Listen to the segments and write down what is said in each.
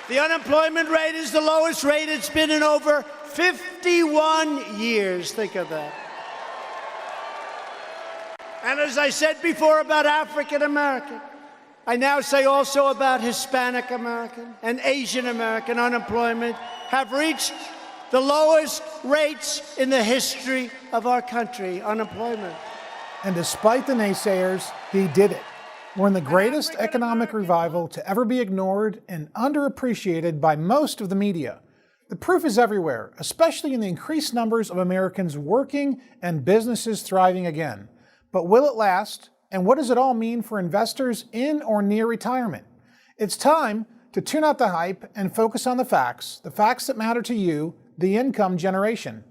The unemployment rate is the lowest rate it's been in over 51 years. Think of that. And as I said before about African American, I now say also about Hispanic American and Asian American unemployment have reached the lowest rates in the history of our country, unemployment. And despite the naysayers, he did it. We're in the greatest economic revival to ever be ignored and underappreciated by most of the media. The proof is everywhere, especially in the increased numbers of Americans working and businesses thriving again. But will it last? And what does it all mean for investors in or near retirement? It's time to tune out the hype and focus on the facts that matter to you, the income generation.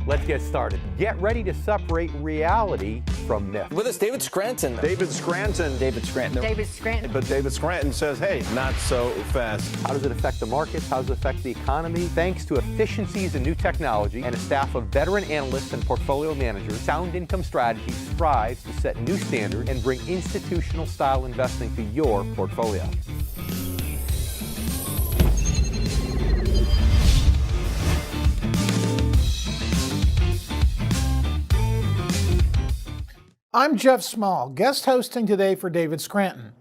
Let's get started. Get ready to separate reality from myth. With us, David Scranton. David Scranton. David Scranton. David Scranton. But David Scranton says, hey, not so fast. How does it affect the markets? How does it affect the economy? Thanks to efficiencies and new technology and a staff of veteran analysts and portfolio managers, Sound Income Strategy strives to set new standards and bring institutional style investing to your portfolio. I'm Jeff Small, guest hosting today for David Scranton.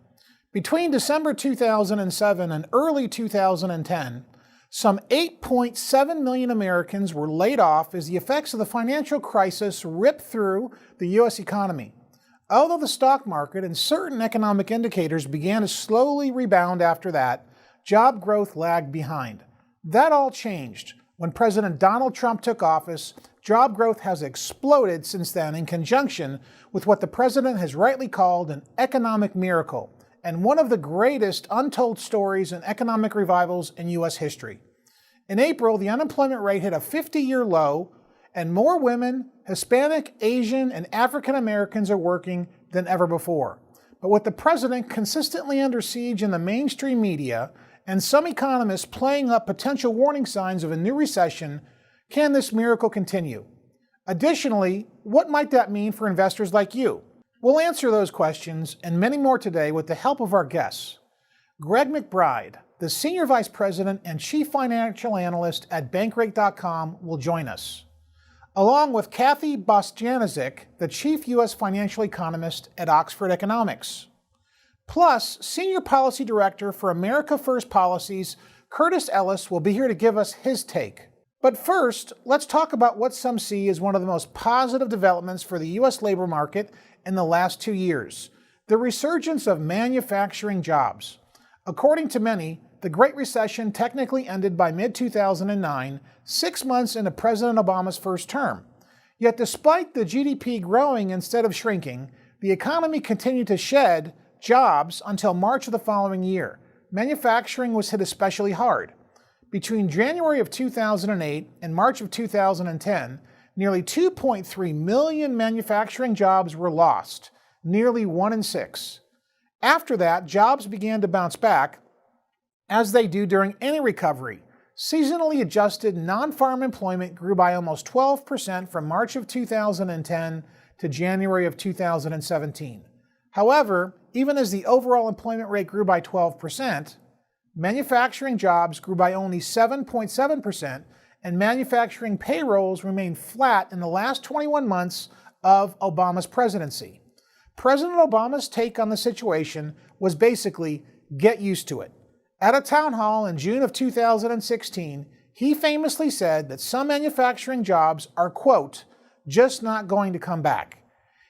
Between December 2007 and early 2010, some 8.7 million Americans were laid off as the effects of the financial crisis ripped through the U.S. economy. Although the stock market and certain economic indicators began to slowly rebound after that, job growth lagged behind. That all changed when President Donald Trump took office. Job growth has exploded since then in conjunction with what the president has rightly called an economic miracle and one of the greatest untold stories in economic revivals in U.S. history. In April, the unemployment rate hit a 50-year low, and more women, Hispanic, Asian, and African Americans are working than ever before. But with the president consistently under siege in the mainstream media and some economists playing up potential warning signs of a new recession, can this miracle continue? Additionally, what might that mean for investors like you? We'll answer those questions and many more today with the help of our guests. Greg McBride, the Senior Vice President and Chief Financial Analyst at Bankrate.com, will join us, along with Kathy Bostjaniczyk, the Chief U.S. Financial Economist at Oxford Economics. Plus, Senior Policy Director for America First Policies, Curtis Ellis, will be here to give us his take. But first, let's talk about what some see as one of the most positive developments for the U.S. labor market in the last 2 years, the resurgence of manufacturing jobs. According to many, the Great Recession technically ended by mid-2009, 6 months into President Obama's first term. Yet despite the GDP growing instead of shrinking, the economy continued to shed jobs until March of the following year. Manufacturing was hit especially hard. Between January of 2008 and March of 2010, nearly 2.3 million manufacturing jobs were lost, nearly 1 in 6. After that, jobs began to bounce back, as they do during any recovery. Seasonally adjusted non-farm employment grew by almost 12% from March of 2010 to January of 2017. However, even as the overall employment rate grew by 12%, manufacturing jobs grew by only 7.7%, and manufacturing payrolls remained flat in the last 21 months of Obama's presidency. President Obama's take on the situation was basically, get used to it. At a town hall in June of 2016, he famously said that some manufacturing jobs are, quote, just not going to come back.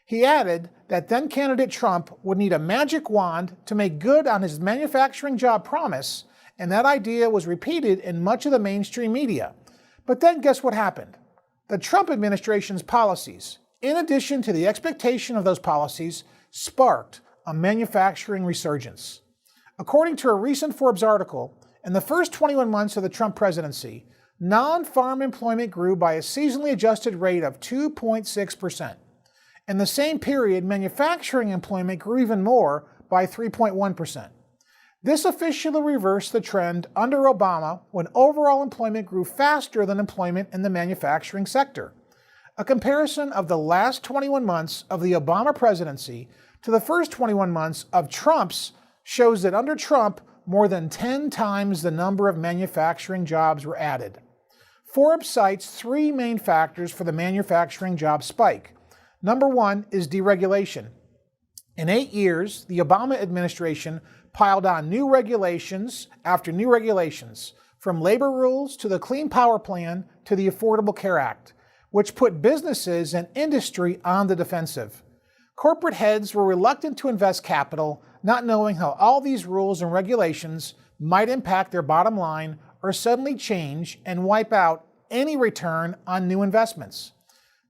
He added that then-candidate Trump would need a magic wand to make good on his manufacturing job promise, and that idea was repeated in much of the mainstream media. But then guess what happened? The Trump administration's policies, in addition to the expectation of those policies, sparked a manufacturing resurgence. According to a recent Forbes article, in the first 21 months of the Trump presidency, non-farm employment grew by a seasonally adjusted rate of 2.6%. In the same period, manufacturing employment grew even more by 3.1%. This officially reversed the trend under Obama when overall employment grew faster than employment in the manufacturing sector. A comparison of the last 21 months of the Obama presidency to the first 21 months of Trump's shows that under Trump, more than 10 times the number of manufacturing jobs were added. Forbes cites three main factors for the manufacturing job spike. Number one is deregulation. In 8 years, the Obama administration piled on new regulations after new regulations, from labor rules to the Clean Power Plan to the Affordable Care Act, which put businesses and industry on the defensive. Corporate heads were reluctant to invest capital, not knowing how all these rules and regulations might impact their bottom line or suddenly change and wipe out any return on new investments.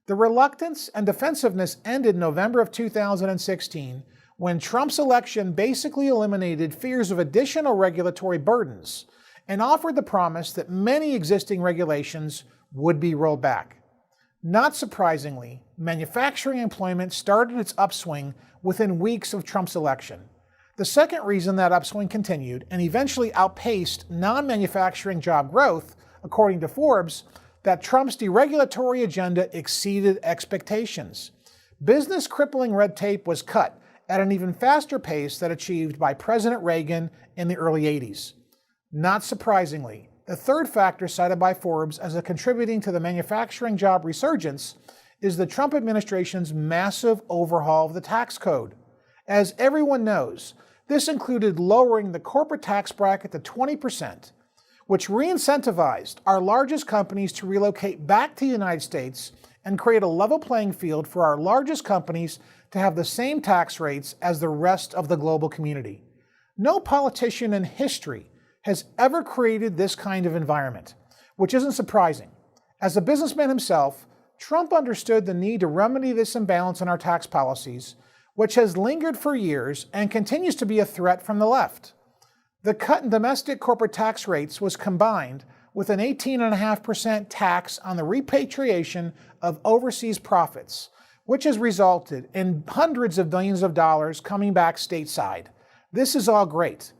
The reluctance and defensiveness ended in November of 2016 when Trump's election basically eliminated fears of additional regulatory burdens and offered the promise that many existing regulations would be rolled back. Not surprisingly, manufacturing employment started its upswing within weeks of Trump's election. The second reason that upswing continued and eventually outpaced non-manufacturing job growth, according to Forbes, that Trump's deregulatory agenda exceeded expectations. Business-crippling red tape was cut at an even faster pace than achieved by President Reagan in the early 80s. Not surprisingly, the third factor cited by Forbes as a contributing to the manufacturing job resurgence is the Trump administration's massive overhaul of the tax code. As everyone knows, this included lowering the corporate tax bracket to 20%, which re-incentivized our largest companies to relocate back to the United States and create a level playing field for our largest companies to have the same tax rates as the rest of the global community. No politician in history has ever created this kind of environment, which isn't surprising. As a businessman himself, Trump understood the need to remedy this imbalance in our tax policies, which has lingered for years and continues to be a threat from the left. The cut in domestic corporate tax rates was combined with an 18.5% tax on the repatriation of overseas profits, which has resulted in hundreds of billions of dollars coming back stateside. This is all great.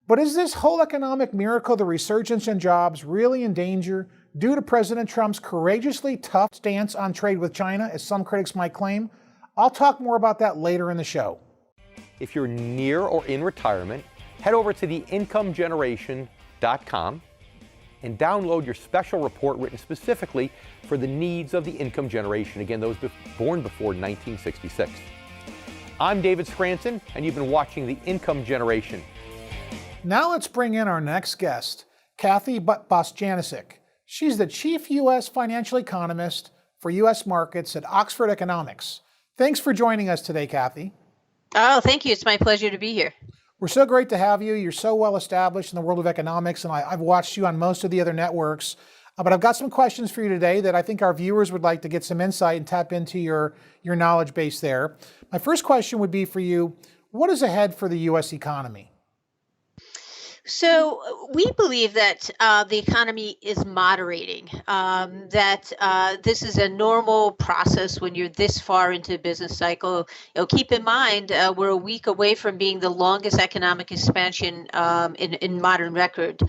But is this whole economic miracle, the resurgence in jobs, really in danger due to President Trump's courageously tough stance on trade with China, as some critics might claim? I'll talk more about that later in the show. If you're near or in retirement, head over to theincomegeneration.com and download your special report written specifically for the needs of the income generation, again, those born before 1966. I'm David Scranton, and you've been watching The Income Generation. Now let's bring in our next guest, Kathy Bostjanisic. She's the Chief U.S. Financial Economist for U.S. Markets at Oxford Economics. Thanks for joining us today, Kathy. Oh, thank you. It's my pleasure to be here. We're so great to have you. You're so well established in the world of economics, and I've watched you on most of the other networks. But I've got some questions for you today that I think our viewers would like to get some insight and tap into your knowledge base there. My first question would be for you, what is ahead for the U.S. economy? So we believe that the economy is moderating, that this is a normal process when you're this far into a business cycle. Keep in mind, we're a week away from being the longest economic expansion in modern record,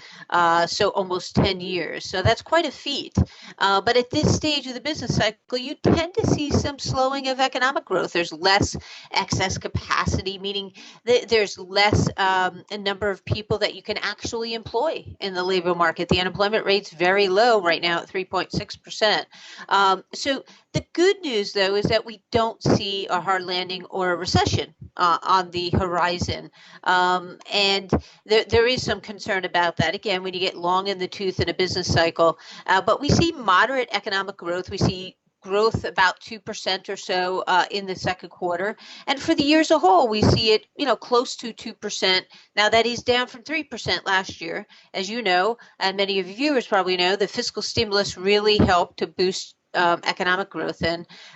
so almost 10 years. So that's quite a feat. But at this stage of the business cycle, you tend to see some slowing of economic growth. There's less excess capacity, meaning that there's less a number of people that you can actually employ in the labor market. The unemployment rate's very low right now at 3.6%. So the good news, though, is that we don't see a hard landing or a recession on the horizon. And there is some concern about that, again, when you get long in the tooth in a business cycle. But we see moderate economic growth. We see growth about 2% or so in the second quarter. And for the year as a whole, we see it, close to 2%. Now, that is down from 3% last year. As you know, and many of your viewers probably know, the fiscal stimulus really helped to boost economic growth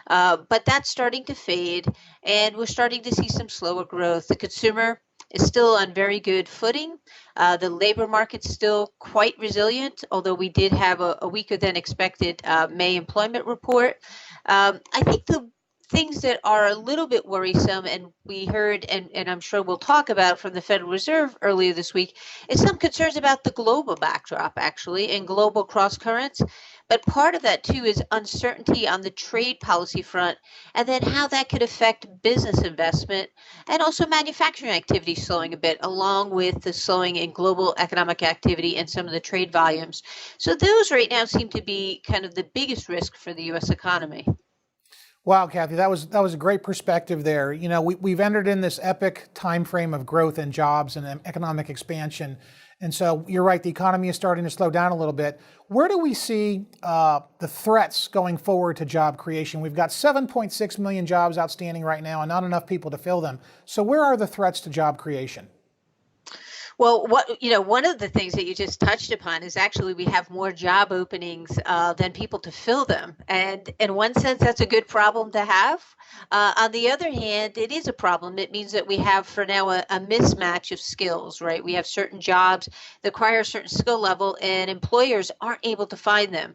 but that's starting to fade, and we're starting to see some slower growth. The consumer is still on very good footing. The labor market's still quite resilient, although we did have a weaker than expected May employment report. I think the things that are a little bit worrisome, and we heard, and I'm sure we'll talk about from the Federal Reserve earlier this week, is some concerns about the global backdrop, actually, and global cross currents. But part of that too is uncertainty on the trade policy front, and then how that could affect business investment and also manufacturing activity slowing a bit, along with the slowing in global economic activity and some of the trade volumes. So those right now seem to be kind of the biggest risk for the U.S. economy. Wow, Kathy, that was a great perspective there. You know, we've entered in this epic time frame of growth and jobs and economic expansion. And so you're right, the economy is starting to slow down a little bit. Where do we see the threats going forward to job creation? We've got 7.6 million jobs outstanding right now and not enough people to fill them. So where are the threats to job creation? Well, one of the things that you just touched upon is actually we have more job openings than people to fill them. And in one sense, that's a good problem to have. On the other hand, it is a problem. It means that we have for now a mismatch of skills, right? We have certain jobs that require a certain skill level and employers aren't able to find them.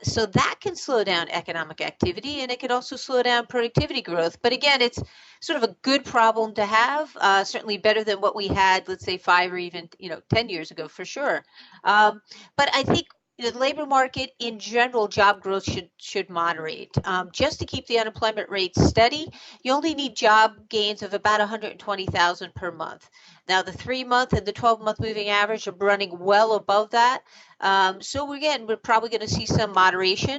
So that can slow down economic activity and it can also slow down productivity growth. But again, it's sort of a good problem to have, certainly better than what we had, let's say 5 or even 10 years ago for sure. But I think the labor market in general, job growth should moderate. Just to keep the unemployment rate steady, you only need job gains of about 120,000 per month. Now, the 3-month and the 12-month moving average are running well above that. So again, we're probably going to see some moderation.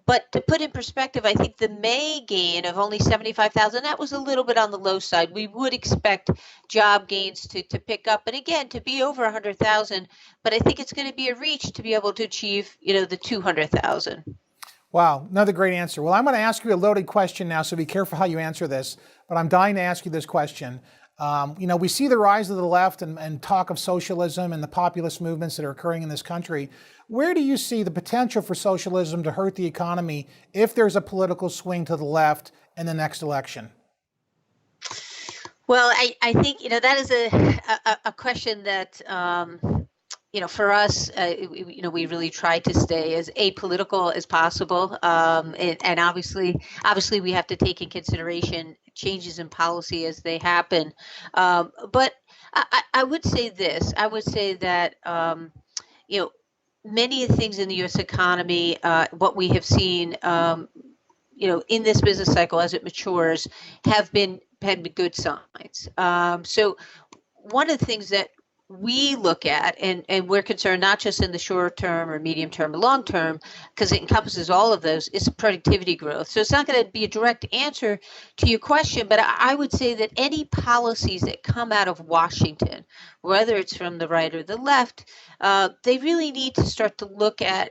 But to put in perspective, I think the May gain of only 75,000, that was a little bit on the low side. We would expect job gains to pick up and again to be over 100,000. But I think it's going to be a reach to be able to achieve, the 200,000. Wow, another great answer. Well, I'm going to ask you a loaded question now, so be careful how you answer this. But I'm dying to ask you this question. We see the rise of the left and talk of socialism and the populist movements that are occurring in this country. Where do you see the potential for socialism to hurt the economy if there's a political swing to the left in the next election? Well, I think, that is a question that, for us, we really try to stay as apolitical as possible. And obviously we have to take in consideration changes in policy as they happen. But I would say this. I would say that, many of the things in the U.S. economy, what we have seen, in this business cycle as it matures, have been good signs. So one of the things that we look at, and we're concerned not just in the short term or medium term or long term, because it encompasses all of those, is productivity growth. So it's not going to be a direct answer to your question, but I would say that any policies that come out of Washington, whether it's from the right or the left, they really need to start to look at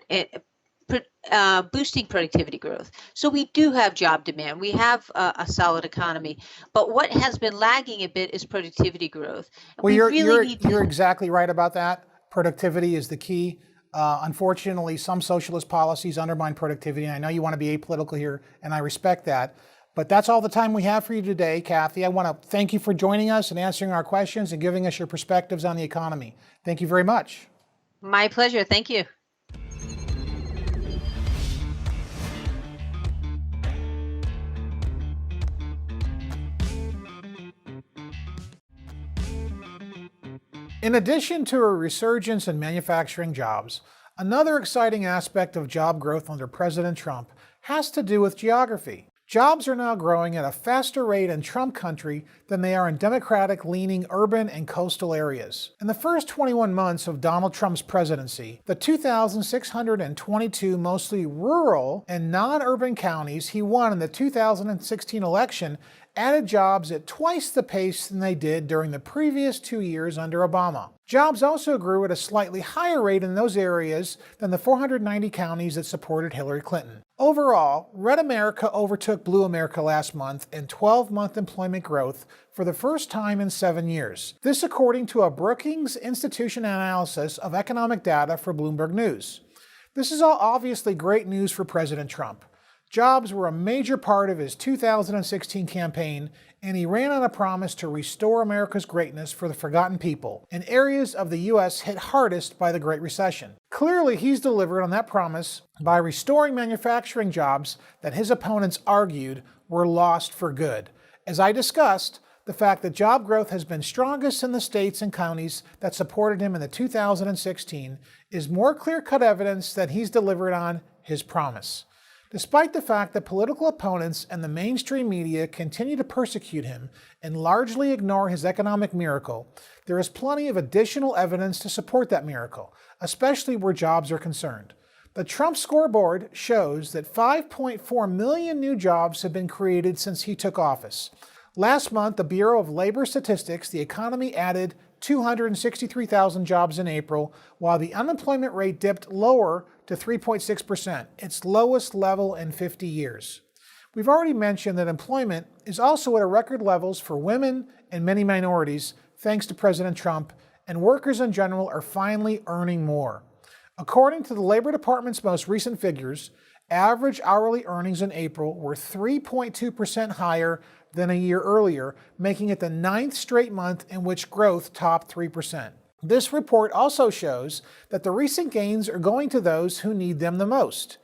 boosting productivity growth. So we do have job demand. We have a solid economy. But what has been lagging a bit is productivity growth. Well, you're exactly right about that. Productivity is the key. Unfortunately, some socialist policies undermine productivity. And I know you want to be apolitical here, and I respect that. But that's all the time we have for you today, Kathy. I want to thank you for joining us and answering our questions and giving us your perspectives on the economy. Thank you very much. My pleasure. Thank you. In addition to a resurgence in manufacturing jobs, another exciting aspect of job growth under President Trump has to do with geography. Jobs are now growing at a faster rate in Trump country than they are in Democratic-leaning urban and coastal areas. In the first 21 months of Donald Trump's presidency, the 2,622 mostly rural and non-urban counties he won in the 2016 election added jobs at twice the pace than they did during the previous 2 years under Obama. Jobs also grew at a slightly higher rate in those areas than the 490 counties that supported Hillary Clinton. Overall, Red America overtook Blue America last month in 12-month employment growth for the first time in 7 years. This according to a Brookings Institution analysis of economic data for Bloomberg News. This is all obviously great news for President Trump. Jobs were a major part of his 2016 campaign, and he ran on a promise to restore America's greatness for the forgotten people in areas of the U.S. hit hardest by the Great Recession. Clearly, he's delivered on that promise by restoring manufacturing jobs that his opponents argued were lost for good. As I discussed, The fact that job growth has been strongest in the states and counties that supported him in the 2016 is more clear-cut evidence that he's delivered on his promise. Despite the fact that political opponents and the mainstream media continue to persecute him and largely ignore his economic miracle, there is plenty of additional evidence to support that miracle, especially where jobs are concerned. The Trump scoreboard shows that 5.4 million new jobs have been created since he took office. Last month, the Bureau of Labor Statistics, the economy added 263,000 jobs in April, while the unemployment rate dipped lower to 3.6%, its lowest level in 50 years. We've already mentioned that employment is also at record levels for women and many minorities, thanks to President Trump, and workers in general are finally earning more. According to the Labor Department's most recent figures, average hourly earnings in April were 3.2% higher than a year earlier, making it the 9th straight month in which growth topped 3%. This report also shows that the recent gains are going to those who need them the most.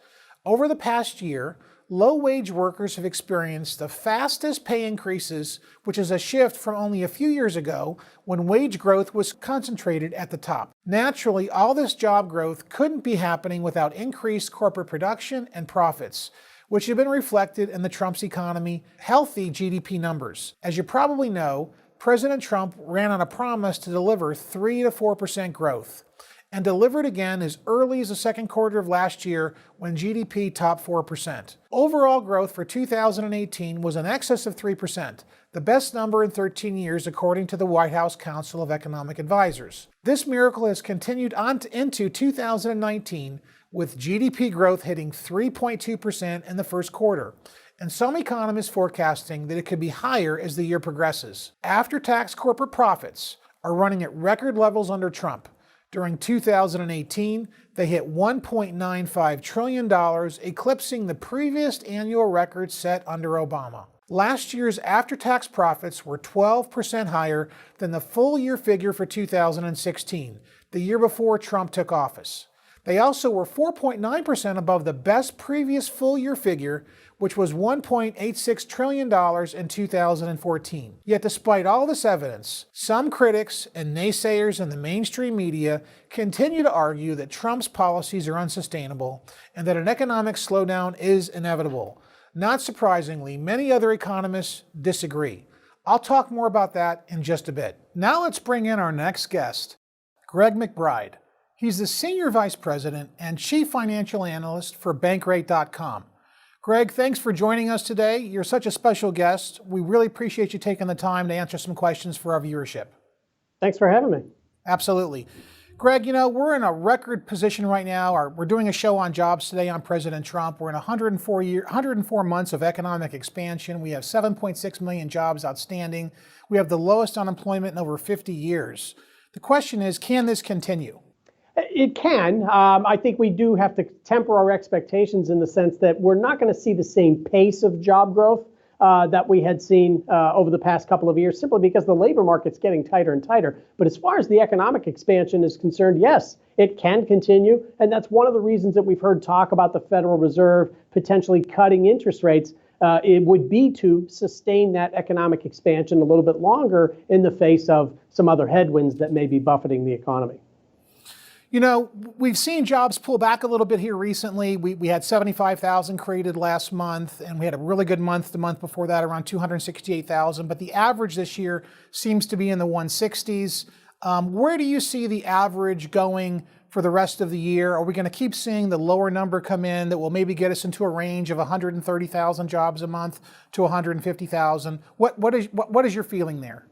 Over the past year, low-wage workers have experienced the fastest pay increases, which is a shift from only a few years ago when wage growth was concentrated at the top. Naturally, all this job growth couldn't be happening without increased corporate production and profits, which have been reflected in the Trump's economy, healthy GDP numbers. As you probably know, President Trump ran on a promise to deliver 3 to 4% growth, and delivered again as early as the second quarter of last year when GDP topped 4%. Overall growth for 2018 was in excess of 3%, the best number in 13 years according to the White House Council of Economic Advisors. This miracle has continued on into 2019, with GDP growth hitting 3.2% in the first quarter, and some economists forecasting that it could be higher as the year progresses. After-tax corporate profits are running at record levels under Trump. During 2018, they hit $1.95 trillion, eclipsing the previous annual record set under Obama. Last year's after-tax profits were 12% higher than the full-year figure for 2016, the year before Trump took office. They also were 4.9% above the best previous full-year figure, which was $1.86 trillion in 2014. Yet despite all this evidence, some critics and naysayers in the mainstream media continue to argue that Trump's policies are unsustainable and that an economic slowdown is inevitable. Not surprisingly, many other economists disagree. I'll talk more about that in just a bit. Now let's bring in our next guest, Greg McBride. He's the Senior Vice President and Chief Financial Analyst for Bankrate.com. Greg, thanks for joining us today. You're such a special guest. We really appreciate you taking the time to answer some questions for our viewership. Thanks for having me. Absolutely. Greg, we're in a record position right now. We're doing a show on jobs today on President Trump. We're in 104 months of economic expansion. We have 7.6 million jobs outstanding. We have the lowest unemployment in over 50 years. The question is, can this continue? It can. I think we do have to temper our expectations in the sense that we're not going to see the same pace of job growth that we had seen over the past couple of years, simply because the labor market's getting tighter and tighter. But as far as the economic expansion is concerned, yes, it can continue. And that's one of the reasons that we've heard talk about the Federal Reserve potentially cutting interest rates. It would be to sustain that economic expansion a little bit longer in the face of some other headwinds that may be buffeting the economy. We've seen jobs pull back a little bit here recently. We had 75,000 created last month, and we had a really good month the month before that, around 268,000. But the average this year seems to be in the 160s. Where do you see the average going for the rest of the year? Are we going to keep seeing the lower number come in that will maybe get us into a range of 130,000 jobs a month to 150,000? What is your feeling there?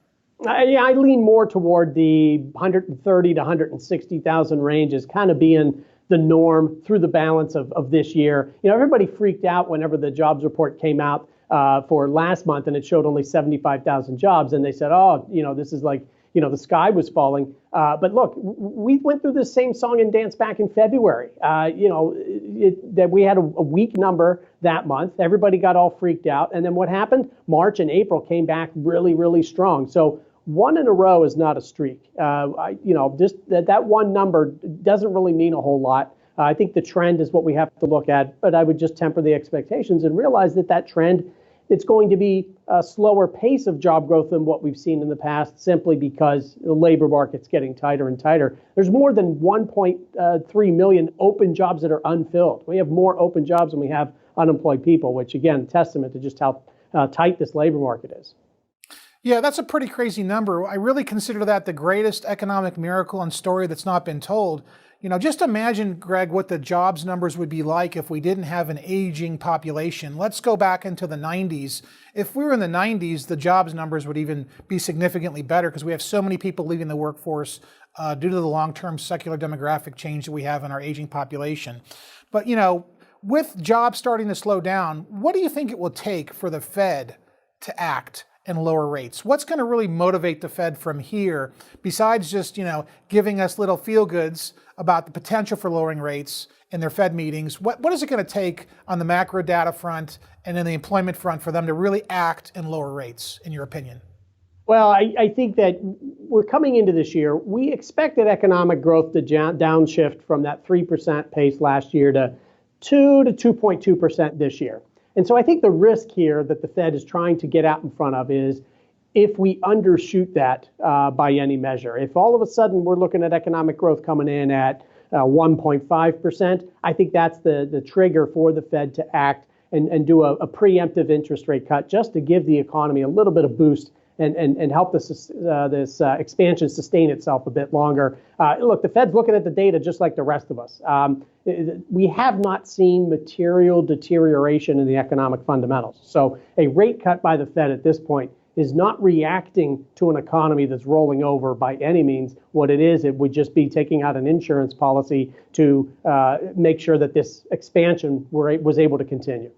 I lean more toward the 130 to 160,000 range as kind of being the norm through the balance of this year. Everybody freaked out whenever the jobs report came out for last month, and it showed only 75,000 jobs. And they said, this is like, the sky was falling. But look, we went through this same song and dance back in February, that we had a weak number that month. Everybody got all freaked out. And then what happened? March and April came back really, really strong. So one in a row is not a streak. Just that one number doesn't really mean a whole lot. I think the trend is what we have to look at, but I would just temper the expectations and realize that trend it's going to be a slower pace of job growth than what we've seen in the past, simply because the labor market's getting tighter and tighter. There's more than 1.3 million open jobs that are unfilled. We have more open jobs than we have unemployed people, which again, testament to just how tight this labor market is. Yeah, that's a pretty crazy number. I really consider that the greatest economic miracle and story that's not been told. Just imagine, Greg, what the jobs numbers would be like if we didn't have an aging population. Let's go back into the 90s. If we were in the 90s, the jobs numbers would even be significantly better because we have so many people leaving the workforce due to the long-term secular demographic change that we have in our aging population. But, with jobs starting to slow down, what do you think it will take for the Fed to act and lower rates? What's going to really motivate the Fed from here, besides just, giving us little feel-goods about the potential for lowering rates in their Fed meetings? What is it going to take on the macro data front and in the employment front for them to really act and lower rates, in your opinion? Well, I think that we're coming into this year. We expected economic growth to downshift from that 3% pace last year to 2 to 2.2% this year. And so I think the risk here that the Fed is trying to get out in front of is if we undershoot that by any measure. If all of a sudden we're looking at economic growth coming in at 1.5%, I think that's the trigger for the Fed to act and do a preemptive interest rate cut just to give the economy a little bit of boost and help this expansion sustain itself a bit longer. Look, the Fed's looking at the data just like the rest of us. We have not seen material deterioration in the economic fundamentals. So a rate cut by the Fed at this point is not reacting to an economy that's rolling over by any means. What it would just be taking out an insurance policy to make sure that this expansion was able to continue.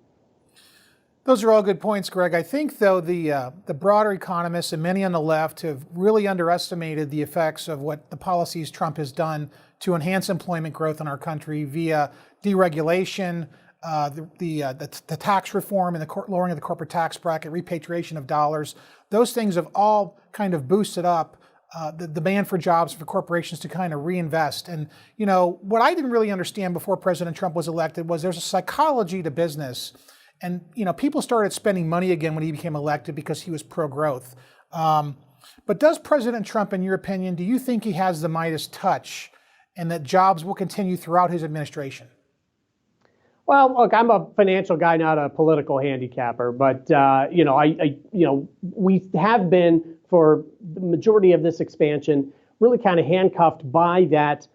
Those are all good points, Greg. I think, though, the broader economists and many on the left have really underestimated the effects of what the policies Trump has done to enhance employment growth in our country via deregulation, the tax reform and the lowering of the corporate tax bracket, repatriation of dollars. Those things have all kind of boosted up the demand for jobs for corporations to kind of reinvest. And, what I didn't really understand before President Trump was elected was there's a psychology to business. And, people started spending money again when he became elected because he was pro-growth. But does President Trump, in your opinion, do you think he has the Midas touch and that jobs will continue throughout his administration? Well, look, I'm a financial guy, not a political handicapper. But, we have been, for the majority of this expansion, really kind of handcuffed by that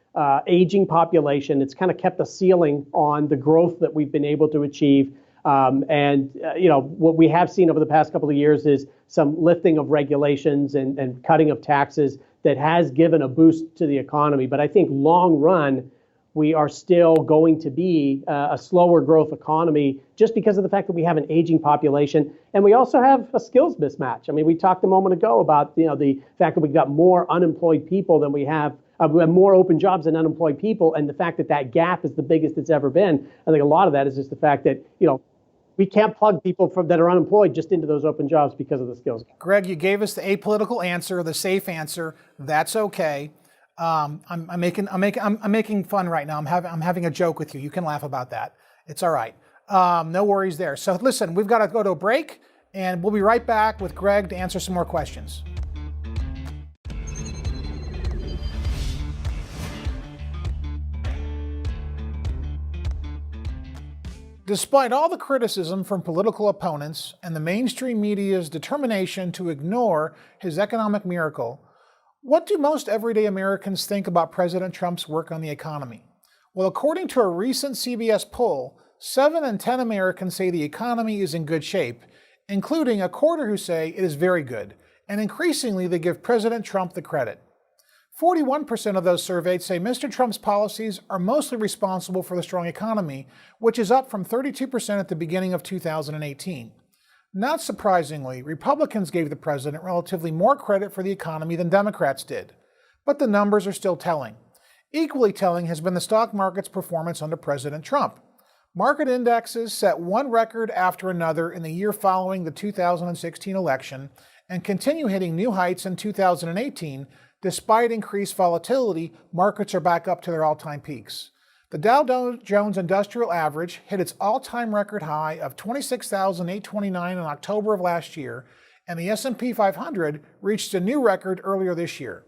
aging population. It's kind of kept a ceiling on the growth that we've been able to achieve. What we have seen over the past couple of years is some lifting of regulations and cutting of taxes that has given a boost to the economy. But I think long run, we are still going to be a slower growth economy just because of the fact that we have an aging population. And we also have a skills mismatch. I mean, we talked a moment ago about, the fact that we've got more unemployed people than we have more open jobs than unemployed people. And the fact that that gap is the biggest it's ever been. I think a lot of that is just the fact that, we can't plug people that are unemployed just into those open jobs because of the skills. Greg, you gave us the apolitical answer, the safe answer. That's okay. I'm making fun right now. I'm having a joke with you. You can laugh about that. It's all right. No worries there. So listen, we've got to go to a break, and we'll be right back with Greg to answer some more questions. Despite all the criticism from political opponents and the mainstream media's determination to ignore his economic miracle, what do most everyday Americans think about President Trump's work on the economy? Well, according to a recent CBS poll, 7 in 10 Americans say the economy is in good shape, including a quarter who say it is very good, and increasingly they give President Trump the credit. 41% of those surveyed say Mr. Trump's policies are mostly responsible for the strong economy, which is up from 32% at the beginning of 2018. Not surprisingly, Republicans gave the president relatively more credit for the economy than Democrats did. But the numbers are still telling. Equally telling has been the stock market's performance under President Trump. Market indexes set one record after another in the year following the 2016 election and continue hitting new heights in 2018. Despite increased volatility, markets are back up to their all-time peaks. The Dow Jones Industrial Average hit its all-time record high of 26,829 in October of last year, and the S&P 500 reached a new record earlier this year.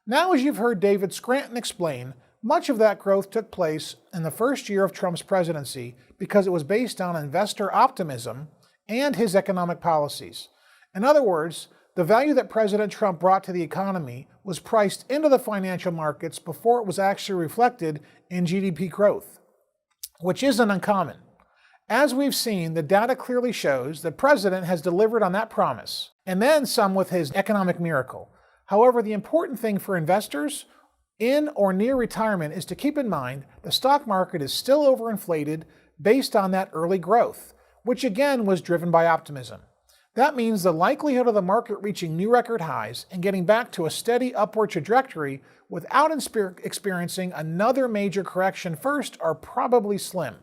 Now, as you've heard David Scranton explain, much of that growth took place in the first year of Trump's presidency because it was based on investor optimism and his economic policies. In other words, the value that President Trump brought to the economy was priced into the financial markets before it was actually reflected in GDP growth, which isn't uncommon. As we've seen, the data clearly shows the president has delivered on that promise, and then some with his economic miracle. However, the important thing for investors in or near retirement is to keep in mind the stock market is still overinflated based on that early growth, which again was driven by optimism. That means the likelihood of the market reaching new record highs and getting back to a steady upward trajectory without experiencing another major correction first are probably slim.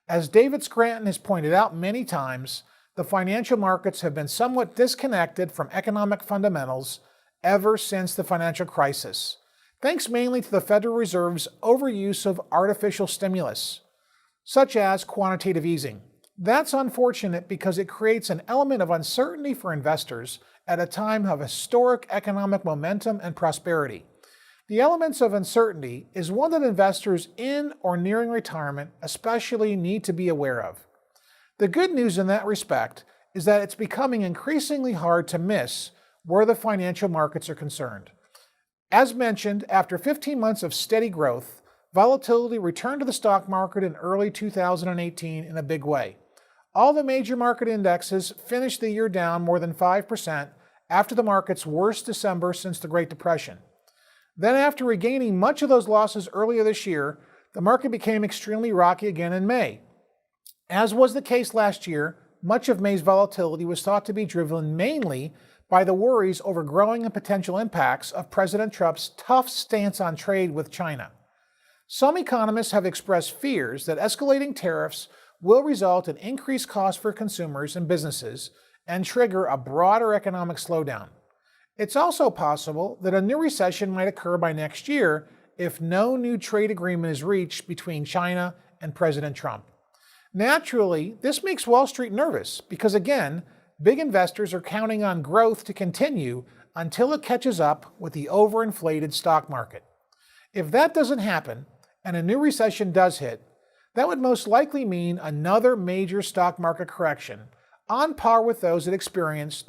As David Scranton has pointed out many times, the financial markets have been somewhat disconnected from economic fundamentals ever since the financial crisis, thanks mainly to the Federal Reserve's overuse of artificial stimulus, such as quantitative easing. That's unfortunate because it creates an element of uncertainty for investors at a time of historic economic momentum and prosperity. The elements of uncertainty is one that investors in or nearing retirement especially need to be aware of. The good news in that respect is that it's becoming increasingly hard to miss where the financial markets are concerned. As mentioned, after 15 months of steady growth, volatility returned to the stock market in early 2018 in a big way. All the major market indexes finished the year down more than 5% after the market's worst December since the Great Depression. Then, after regaining much of those losses earlier this year, the market became extremely rocky again in May. As was the case last year, much of May's volatility was thought to be driven mainly by the worries over growing and potential impacts of President Trump's tough stance on trade with China. Some economists have expressed fears that escalating tariffs will result in increased costs for consumers and businesses and trigger a broader economic slowdown. It's also possible that a new recession might occur by next year if no new trade agreement is reached between China and President Trump. Naturally, this makes Wall Street nervous because, again, big investors are counting on growth to continue until it catches up with the overinflated stock market. If that doesn't happen and a new recession does hit, that would most likely mean another major stock market correction, on par with those that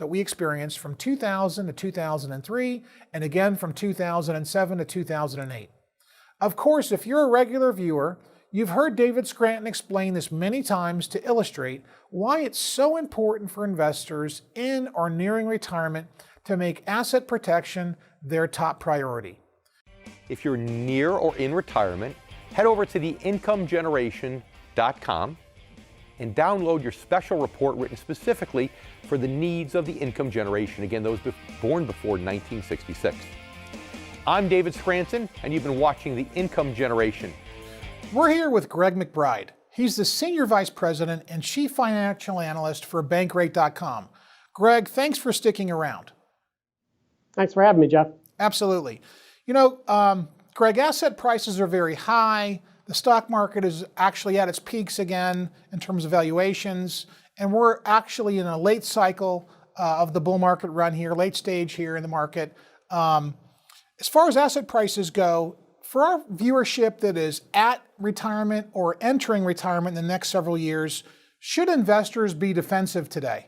we experienced from 2000 to 2003, and again from 2007 to 2008. Of course, if you're a regular viewer, you've heard David Scranton explain this many times to illustrate why it's so important for investors in or nearing retirement to make asset protection their top priority. If you're near or in retirement, head over to theincomegeneration.com and download your special report written specifically for the needs of the income generation, again, those born before 1966. I'm David Scranton, and you've been watching The Income Generation. We're here with Greg McBride. He's the Senior Vice President and Chief Financial Analyst for Bankrate.com. Greg, thanks for sticking around. Thanks for having me, Jeff. Absolutely. Greg, asset prices are very high. The stock market is actually at its peaks again in terms of valuations, and we're actually in a late cycle of the bull market run here, late stage here in the market. As far as asset prices go, for our viewership that is at retirement or entering retirement in the next several years, should investors be defensive today?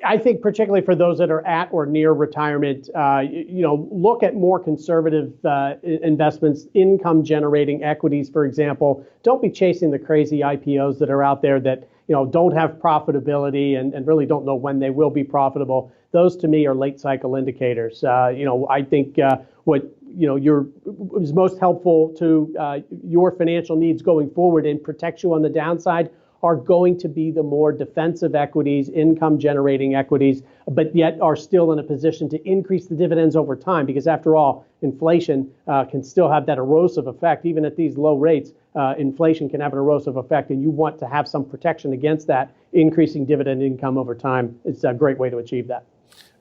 I think particularly for those that are at or near retirement, look at more conservative investments, income generating equities, for example. Don't be chasing the crazy IPOs that are out there that, don't have profitability and really don't know when they will be profitable. Those to me are late cycle indicators. I think what is most helpful to your financial needs going forward and protects you on the downside are going to be the more defensive equities, income generating equities, but yet are still in a position to increase the dividends over time, because after all, inflation can still have that erosive effect. Even at these low rates, inflation can have an erosive effect, and you want to have some protection against that, increasing dividend income over time. It's a great way to achieve that.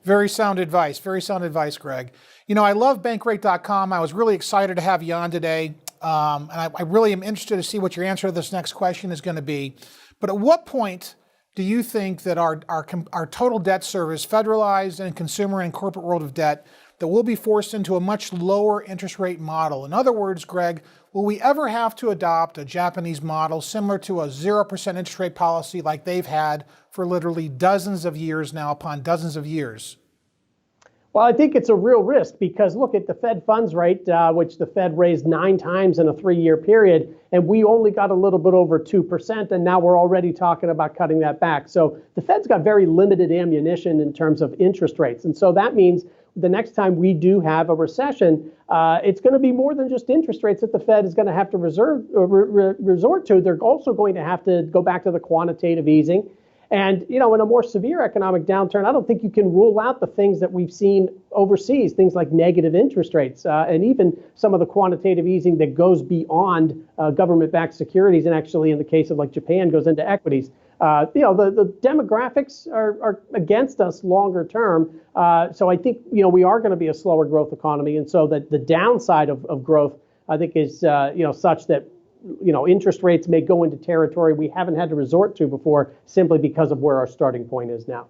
Very sound advice, Greg. I love Bankrate.com. I was really excited to have you on today. and I really am interested to see what your answer to this next question is going to be. But at what point do you think that our total debt service, federalized and consumer and corporate world of debt, that we'll be forced into a much lower interest rate model? In other words, Greg, will we ever have to adopt a Japanese model similar to a 0% interest rate policy like they've had for literally dozens of years now upon dozens of years? Well, I think it's a real risk because look at the Fed funds rate, which the Fed raised 9 times in a 3-year period, and we only got a little bit over 2%, and now we're already talking about cutting that back. So the Fed's got very limited ammunition in terms of interest rates, and so that means the next time we do have a recession, it's going to be more than just interest rates that the Fed is going to have to resort to. They're also going to have to go back to the quantitative easing. And, in a more severe economic downturn, I don't think you can rule out the things that we've seen overseas, things like negative interest rates, and even some of the quantitative easing that goes beyond government-backed securities, and actually in the case of like Japan goes into equities. The demographics are against us longer term. So I think, we are going to be a slower growth economy. And so that the downside of growth, I think, is, such that interest rates may go into territory we haven't had to resort to before simply because of where our starting point is now.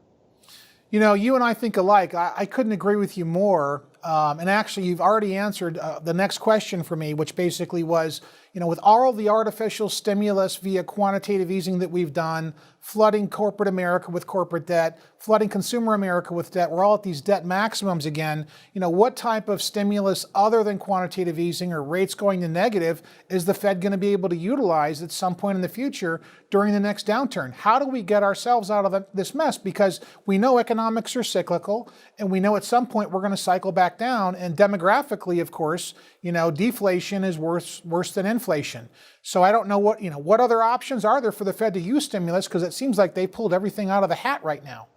You and I think alike. I couldn't agree with you more. And actually, you've already answered the next question for me, which basically was, with all of the artificial stimulus via quantitative easing that we've done, flooding corporate America with corporate debt, flooding consumer America with debt, we're all at these debt maximums again. What type of stimulus other than quantitative easing or rates going to negative is the Fed going to be able to utilize at some point in the future during the next downturn? How do we get ourselves out of this mess? Because we know economics are cyclical, and we know at some point we're going to cycle back down. And demographically, of course, deflation is worse than inflation. So I don't know what other options are there for the Fed to use stimulus, because it seems like they pulled everything out of the hat right now.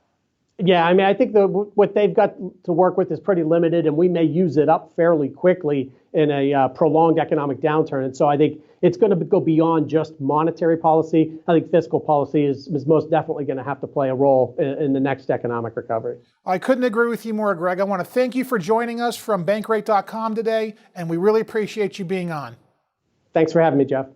Yeah, I think what they've got to work with is pretty limited, and we may use it up fairly quickly in a prolonged economic downturn. And so I think it's going to go beyond just monetary policy. I think fiscal policy is most definitely going to have to play a role in the next economic recovery. I couldn't agree with you more, Greg. I want to thank you for joining us from Bankrate.com today, and we really appreciate you being on. Thanks for having me, Jeff.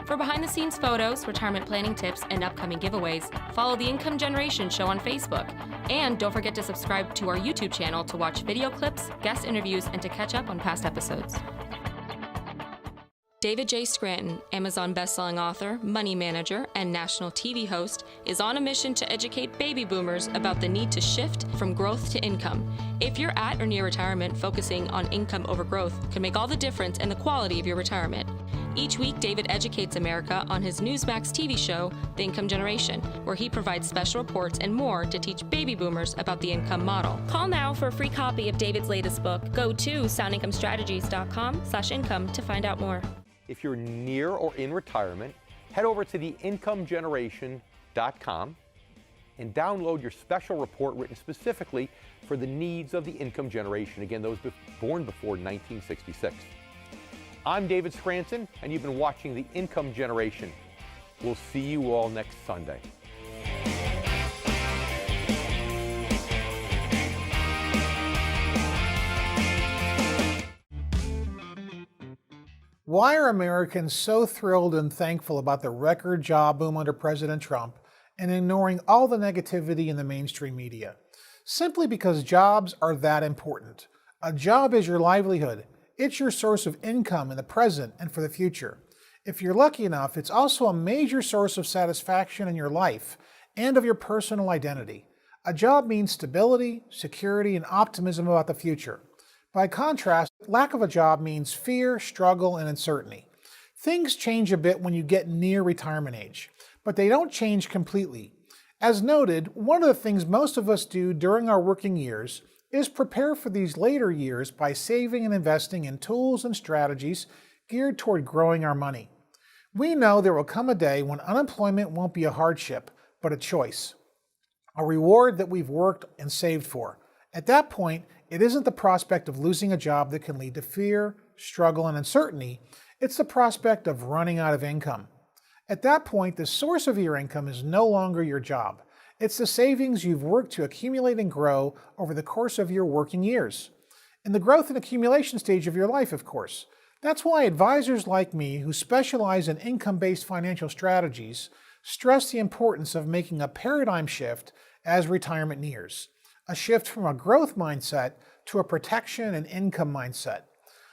For behind-the-scenes photos, retirement planning tips, and upcoming giveaways, follow the Income Generation Show on Facebook. And don't forget to subscribe to our YouTube channel to watch video clips, guest interviews, and to catch up on past episodes. David J. Scranton, Amazon bestselling author, money manager, and national TV host, is on a mission to educate baby boomers about the need to shift from growth to income. If you're at or near retirement, focusing on income over growth can make all the difference in the quality of your retirement. Each week, David educates America on his NewsMax TV show, The Income Generation, where he provides special reports and more to teach baby boomers about the income model. Call now for a free copy of David's latest book. Go to soundincomestrategies.com/income to find out more. If you're near or in retirement, head over to theincomegeneration.com and download your special report written specifically for the needs of the income generation. Again, those born before 1966. I'm David Scranton, and you've been watching The Income Generation. We'll see you all next Sunday. Why are Americans so thrilled and thankful about the record job boom under President Trump and ignoring all the negativity in the mainstream media? Simply because jobs are that important. A job is your livelihood. It's your source of income in the present and for the future. If you're lucky enough, it's also a major source of satisfaction in your life and of your personal identity. A job means stability, security, and optimism about the future. By contrast, lack of a job means fear, struggle, and uncertainty. Things change a bit when you get near retirement age, but they don't change completely. As noted, one of the things most of us do during our working years is prepare for these later years by saving and investing in tools and strategies geared toward growing our money. We know there will come a day when unemployment won't be a hardship, but a choice, a reward that we've worked and saved for. At that point, it isn't the prospect of losing a job that can lead to fear, struggle, and uncertainty. It's the prospect of running out of income. At that point, the source of your income is no longer your job. It's the savings you've worked to accumulate and grow over the course of your working years. In the growth and accumulation stage of your life, of course. That's why advisors like me who specialize in income-based financial strategies stress the importance of making a paradigm shift as retirement nears. A shift from a growth mindset to a protection and income mindset.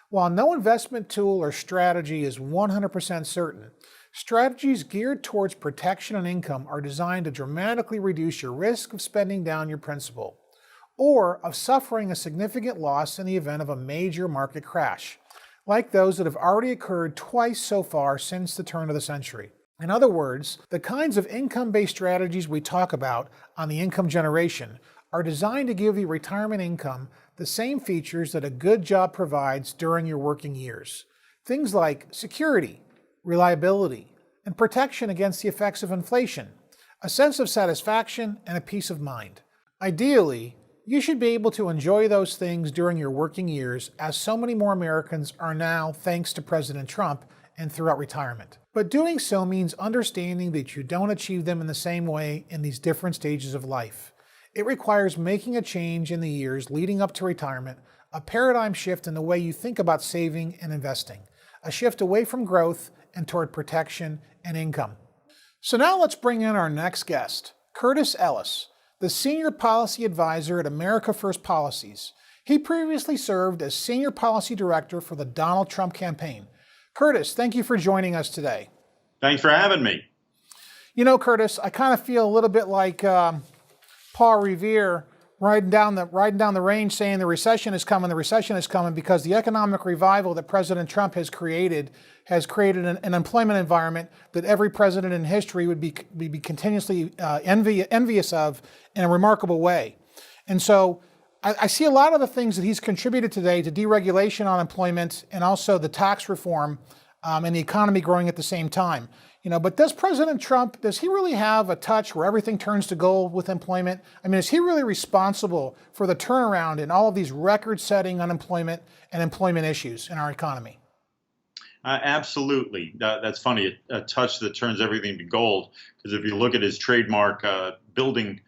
While no investment tool or strategy is 100% certain, strategies geared towards protection and income are designed to dramatically reduce your risk of spending down your principal, or of suffering a significant loss in the event of a major market crash, like those that have already occurred twice so far since the turn of the century. In other words, the kinds of income-based strategies we talk about on the Income Generation are designed to give you retirement income the same features that a good job provides during your working years. Things like security, reliability, and protection against the effects of inflation, a sense of satisfaction, and a peace of mind. Ideally, you should be able to enjoy those things during your working years, as so many more Americans are now thanks to President Trump and throughout retirement. But doing so means understanding that you don't achieve them in the same way in these different stages of life. It requires making a change in the years leading up to retirement, a paradigm shift in the way you think about saving and investing, a shift away from growth and toward protection and income. So now let's bring in our next guest, Curtis Ellis, the Senior Policy Advisor at America First Policies. He previously served as Senior Policy Director for the Donald Trump campaign. Curtis, thank you for joining us today. Thanks for having me. You know, Curtis, I kind of feel a little bit like Paul Revere riding down the range saying the recession is coming, because the economic revival that President Trump has created an employment environment that every president in history would be continuously envious of in a remarkable way. And so I see a lot of the things that he's contributed today to deregulation on employment and also the tax reform and the economy growing at the same time. But does President Trump, does he really have a touch where everything turns to gold with employment? I mean, is he really responsible for the turnaround in all of these record-setting unemployment and employment issues in our economy? Absolutely. That's funny, a touch that turns everything to gold, because if you look at his trademark building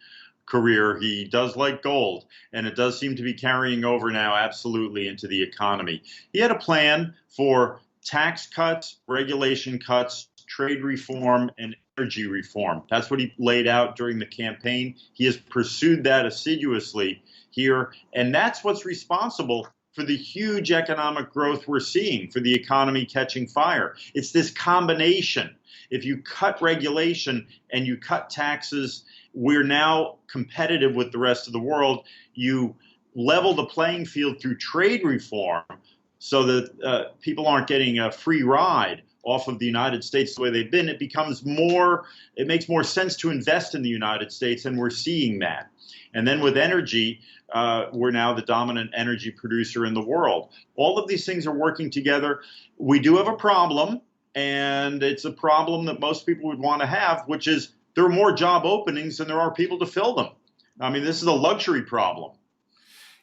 career, he does like gold, and it does seem to be carrying over now absolutely into the economy. He had a plan for tax cuts, regulation cuts, trade reform, and energy reform. That's what he laid out during the campaign. He has pursued that assiduously here, and that's what's responsible for the huge economic growth we're seeing, for the economy catching fire. It's this combination. If you cut regulation and you cut taxes, we're now competitive with the rest of the world. You level the playing field through trade reform so that people aren't getting a free ride off of the United States the way they've been. It makes more sense to invest in the United States, and we're seeing that. And then with energy, we're now the dominant energy producer in the world. All of these things are working together. We do have a problem, and it's a problem that most people would want to have, which is there are more job openings than there are people to fill them. I mean, this is a luxury problem.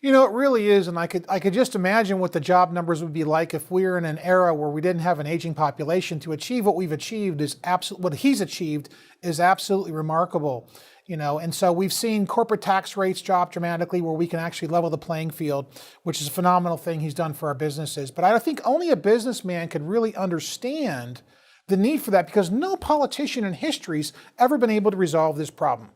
It really is, and I could just imagine what the job numbers would be like if we were in an era where we didn't have an aging population. To achieve what we've achieved what he's achieved is absolutely remarkable. And so we've seen corporate tax rates drop dramatically, where we can actually level the playing field, which is a phenomenal thing he's done for our businesses. But I think only a businessman could really understand the need for that, because no politician in history's ever been able to resolve this problem.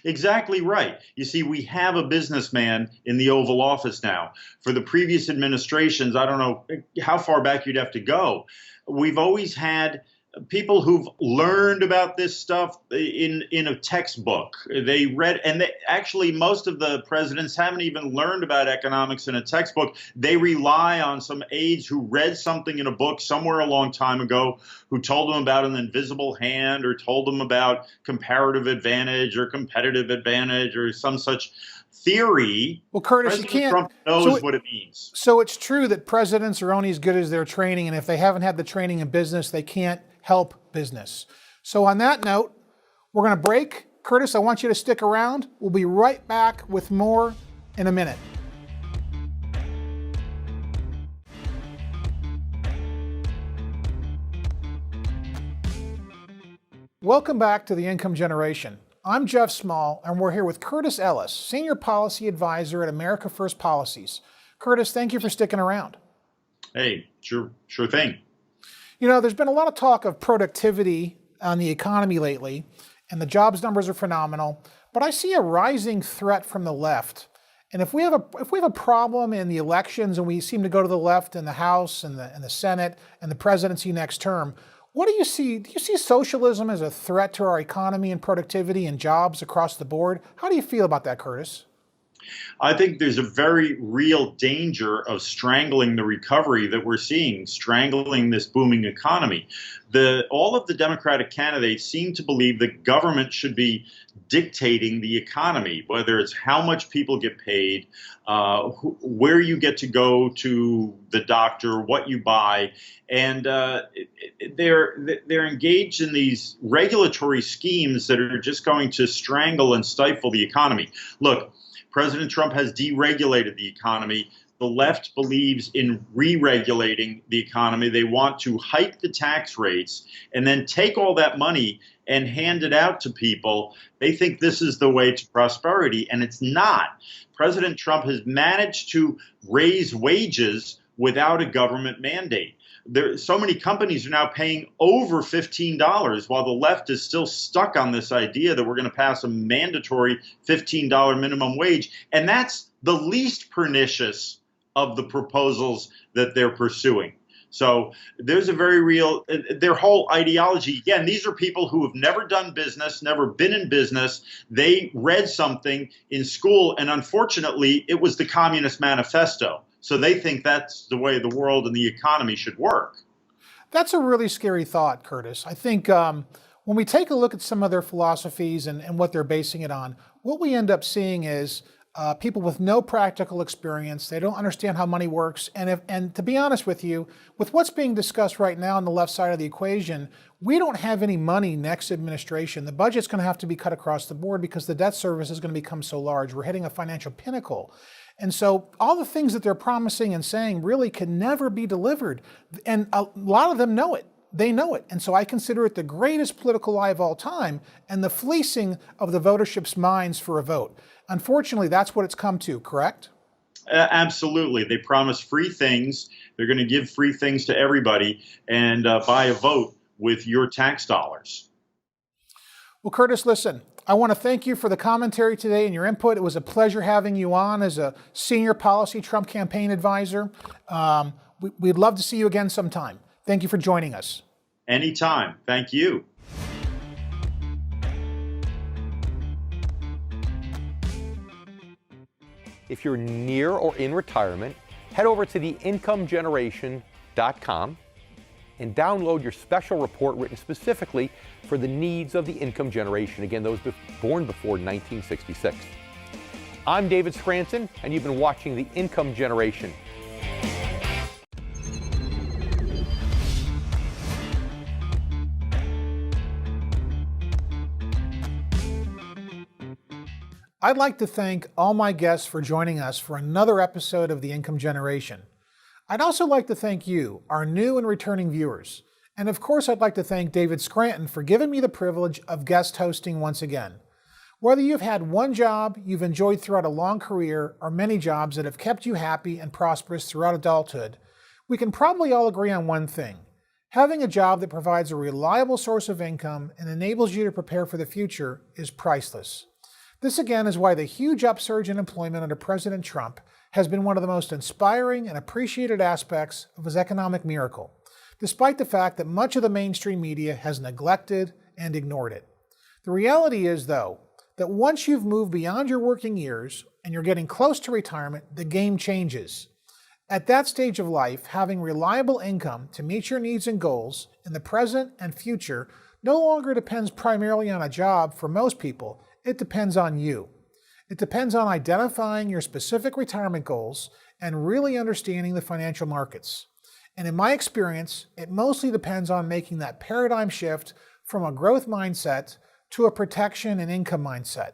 Exactly right. You see, we have a businessman in the Oval Office now. For the previous administrations, I don't know how far back you'd have to go. We've always had people who've learned about this stuff in a textbook. They read, and actually most of the presidents haven't even learned about economics in a textbook. They rely on some aides who read something in a book somewhere a long time ago, who told them about an invisible hand, or told them about comparative advantage or competitive advantage or some such theory. Well, Curtis, President Trump knows what it means. So it's true that presidents are only as good as their training, and if they haven't had the training in business, they can't help business. So on that note, we're going to break. Curtis, I want you to stick around. We'll be right back with more in a minute. Welcome back to The Income Generation. I'm Jeff Small, and we're here with Curtis Ellis, Senior Policy Advisor at America First Policies. Curtis, thank you for sticking around. Hey, sure thing. You know, there's been a lot of talk of productivity on the economy lately, and the jobs numbers are phenomenal, but I see a rising threat from the left. And if we have a problem in the elections and we seem to go to the left in the House and the Senate and the presidency next term, what do you see? Do you see socialism as a threat to our economy and productivity and jobs across the board? How do you feel about that, Curtis? I think there's a very real danger of strangling the recovery that we're seeing, strangling this booming economy. All of the Democratic candidates seem to believe that government should be dictating the economy, whether it's how much people get paid, where you get to go to the doctor, what you buy. And they're engaged in these regulatory schemes that are just going to strangle and stifle the economy. Look, President Trump has deregulated the economy. The left believes in re-regulating the economy. They want to hike the tax rates and then take all that money and hand it out to people. They think this is the way to prosperity, and it's not. President Trump has managed to raise wages without a government mandate. So many companies are now paying over $15 while the left is still stuck on this idea that we're going to pass a mandatory $15 minimum wage. And that's the least pernicious of the proposals that they're pursuing. So there's a very real, their whole ideology, again, these are people who have never done business, never been in business. They read something in school, and unfortunately, it was the Communist Manifesto. So they think that's the way the world and the economy should work. That's a really scary thought, Curtis. I think when we take a look at some of their philosophies and what they're basing it on, what we end up seeing is people with no practical experience. They don't understand how money works. And to be honest with you, with what's being discussed right now on the left side of the equation, we don't have any money next administration. The budget's going to have to be cut across the board because the debt service is going to become so large. We're hitting a financial pinnacle. And so all the things that they're promising and saying really can never be delivered. And a lot of them know it. They know it. And so I consider it the greatest political lie of all time and the fleecing of the votership's minds for a vote. Unfortunately, that's what it's come to, correct? Absolutely. They promise free things. They're going to give free things to everybody and buy a vote with your tax dollars. Well, Curtis, listen, I want to thank you for the commentary today and your input. It was a pleasure having you on as a senior policy Trump campaign advisor. We'd love to see you again sometime. Thank you for joining us. Anytime. Thank you. If you're near or in retirement, head over to theincomegeneration.com and download your special report written specifically for the needs of the income generation. Again, those born before 1966. I'm David Scranton, and you've been watching The Income Generation. I'd like to thank all my guests for joining us for another episode of The Income Generation. I'd also like to thank you, our new and returning viewers. And of course, I'd like to thank David Scranton for giving me the privilege of guest hosting once again. Whether you've had one job you've enjoyed throughout a long career or many jobs that have kept you happy and prosperous throughout adulthood, we can probably all agree on one thing. Having a job that provides a reliable source of income and enables you to prepare for the future is priceless. This again is why the huge upsurge in employment under President Trump has been one of the most inspiring and appreciated aspects of his economic miracle, despite the fact that much of the mainstream media has neglected and ignored it. The reality is, though, that once you've moved beyond your working years and you're getting close to retirement, the game changes. At that stage of life, having reliable income to meet your needs and goals in the present and future no longer depends primarily on a job for most people. It depends on you. It depends on identifying your specific retirement goals and really understanding the financial markets. And in my experience, it mostly depends on making that paradigm shift from a growth mindset to a protection and income mindset.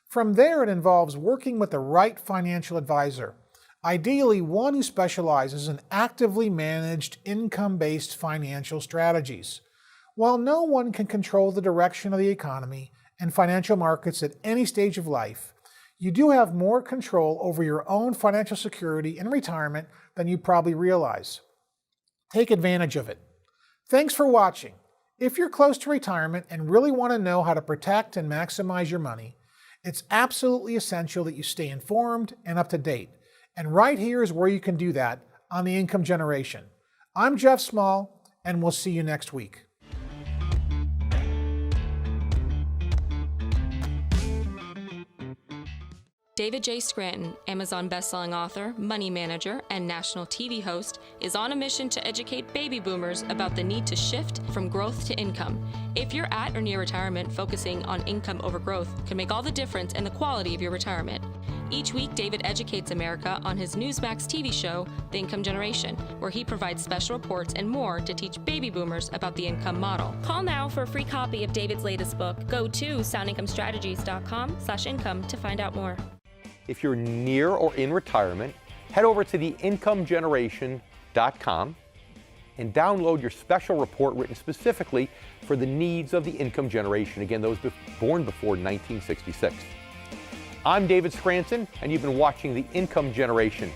From there, it involves working with the right financial advisor, ideally one who specializes in actively managed income-based financial strategies. While no one can control the direction of the economy and financial markets at any stage of life, you do have more control over your own financial security in retirement than you probably realize. Take advantage of it. Thanks for watching. If you're close to retirement and really want to know how to protect and maximize your money, it's absolutely essential that you stay informed and up to date. And right here is where you can do that on the Income Generation. I'm Jeff Small, and we'll see you next week. David J. Scranton, Amazon bestselling author, money manager, and national TV host, is on a mission to educate baby boomers about the need to shift from growth to income. If you're at or near retirement, focusing on income over growth can make all the difference in the quality of your retirement. Each week, David educates America on his NewsMax TV show, The Income Generation, where he provides special reports and more to teach baby boomers about the income model. Call now for a free copy of David's latest book. Go to soundincomestrategies.com/income to find out more. If you're near or in retirement, head over to theincomegeneration.com and download your special report written specifically for the needs of the income generation, again, those born before 1966. I'm David Scranton, and you've been watching The Income Generation.